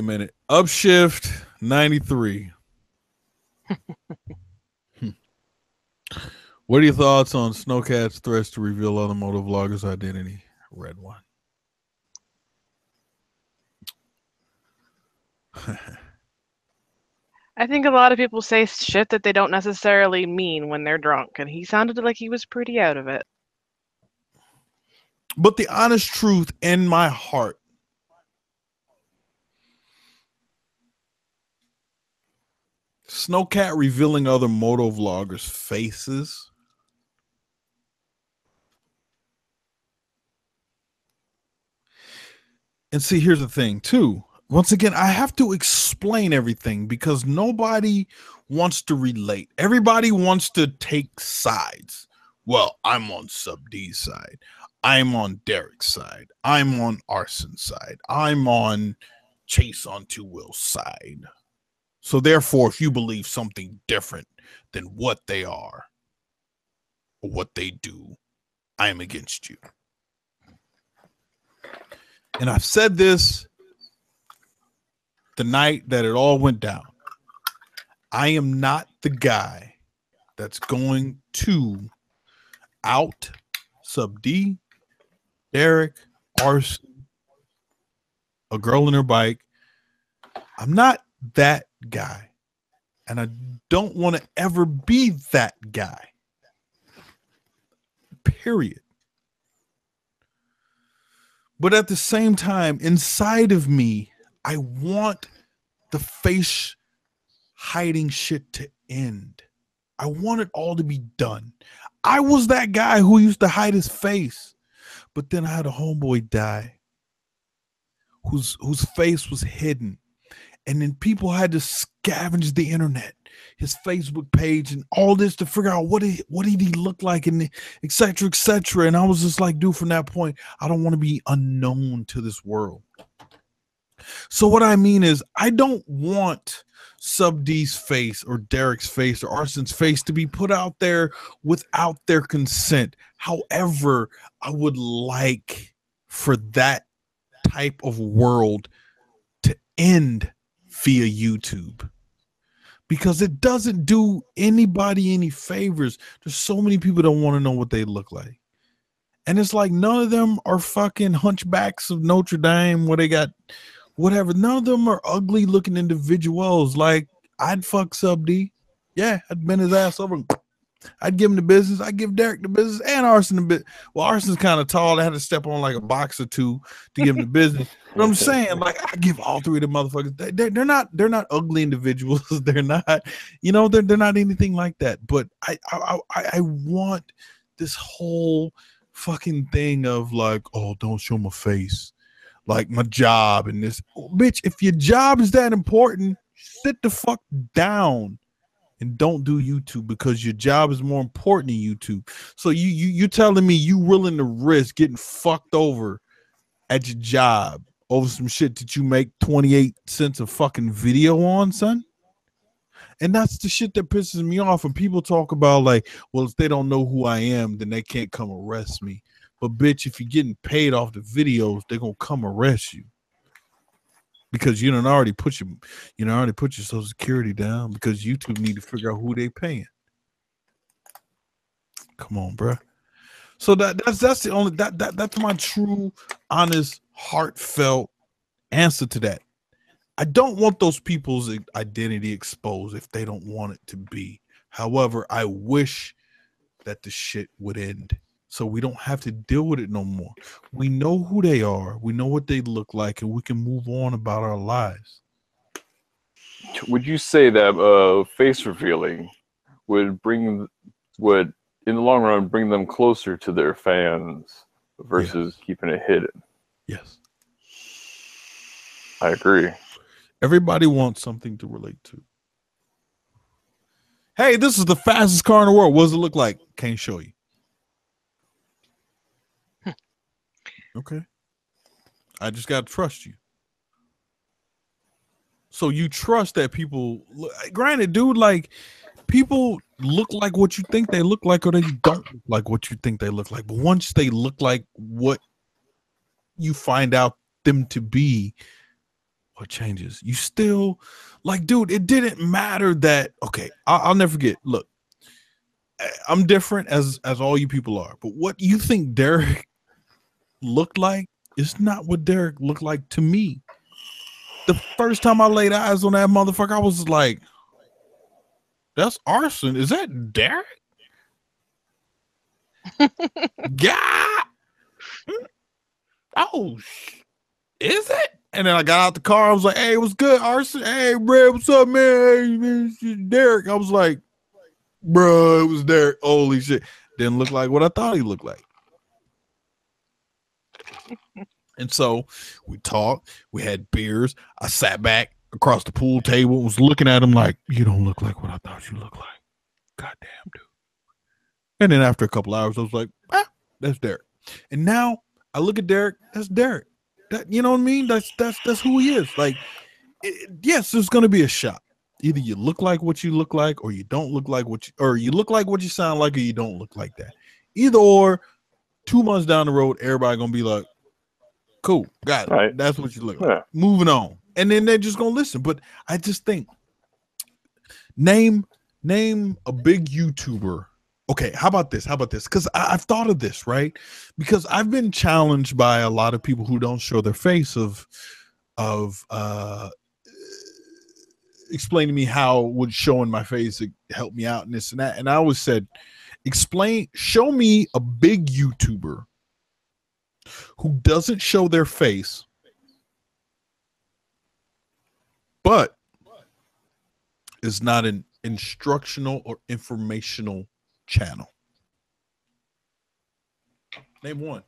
minute. Upshift 93. What are your thoughts on Snowcat's threats to reveal other motovloggers' identity? Red one. I think a lot of people say shit that they don't necessarily mean when they're drunk, and he sounded like he was pretty out of it. But the honest truth in my heart, Snowcat revealing other motovloggers' faces. And see, here's the thing, too. Once again, I have to explain everything because nobody wants to relate. Everybody wants to take sides. Well, I'm on Sub D's side. I'm on Derek's side. I'm on Arson's side. I'm on Chase on Two Wheels side. So therefore, if you believe something different than what they are or what they do, I am against you. And I've said this the night that it all went down. I am not the guy that's going to out Sub D, Derek, Arson, a girl in her bike. I'm not that guy. And I don't want to ever be that guy. Period. But at the same time, inside of me, I want the face hiding shit to end. I want it all to be done. I was that guy who used to hide his face. But then I had a homeboy die whose face was hidden. And then people had to scavenge the internet, his Facebook page and all this to figure out what did he look like and et cetera, et cetera. And I was just like, dude, from that point, I don't want to be unknown to this world. So what I mean is I don't want Sub D's face or Derek's face or Arson's face to be put out there without their consent. However, I would like for that type of world to end via YouTube, because it doesn't do anybody any favors. There's so many people that want to know what they look like. And it's like none of them are fucking hunchbacks of Notre Dame where they got whatever. None of them are ugly looking individuals. Like, I'd fuck Sub D. Yeah, I'd bend his ass over. I'd give him the business. I'd give Derek the business and Arson the bit. Well, Arson's kind of tall. I had to step on like a box or two to give him the business. But I'm saying, like, I give all three of the motherfuckers. They're not ugly individuals. They're not, you know, they're not anything like that. But I want this whole fucking thing of like, oh, don't show my face, like my job and this. Oh, bitch, if your job is that important, sit the fuck down and don't do YouTube, because your job is more important than YouTube. So you telling me you willing to risk getting fucked over at your job over some shit that you make 28 cents a fucking video on, son? And that's the shit that pisses me off when people talk about like, well, if they don't know who I am, then they can't come arrest me. But bitch, if you're getting paid off the videos, they're gonna come arrest you. Because you already put your Social Security down, because YouTube need to figure out who they paying. Come on, bro. So that's the only that's my true, honest, heartfelt answer to that. I don't want those people's identity exposed if they don't want it to be. However, I wish that the shit would end, so we don't have to deal with it no more. We know who they are. We know what they look like, and we can move on about our lives. Would you say that face revealing would in the long run bring them closer to their fans versus keeping it hidden? Yes. I agree. Everybody wants something to relate to. Hey, this is the fastest car in the world. What does it look like? Can't show you. Okay. I just got to trust you. So you trust that people, granted, dude, like, people look like what you think they look like, or they don't look like what you think they look like. But once they look like what you find out them to be, what changes? You still like, dude, it didn't matter that. Okay, I'll never forget. Look, I'm different as all you people are, but what you think Derek looked like is not what Derek looked like to me. The first time I laid eyes on that motherfucker, I was like, that's arson. Is that Derek? Yeah. Oh, is it? And then I got out the car. I was like, hey, what's good, arson? Hey, bro, what's up, man? Hey, man, it's Derek. I was like, bro, it was Derek. Holy shit. Didn't look like what I thought he looked like. And so we talked. We had beers. I sat back across the pool table, was looking at him like, you don't look like what I thought you looked like. Goddamn, dude. And then after a couple hours, I was like, that's Derek. And now I look at Derek, that's Derek. That, you know what I mean? That's who he is. Like, yes, there's going to be a shot. Either you look like what you look like, or you don't look like what you, or you look like what you sound like, or you don't look like that. Either or, 2 months down the road, everybody going to be like, cool, got it. Right. That's what you look like. Yeah. Moving on. And then they're just going to listen. But I just think, name a big YouTuber. Okay, how about this? Because I've thought of this, right? Because I've been challenged by a lot of people who don't show their face of explain to me how would showing my face help me out and this and that. And I always said, show me a big YouTuber who doesn't show their face, but is not an instructional or informational channel. Name one.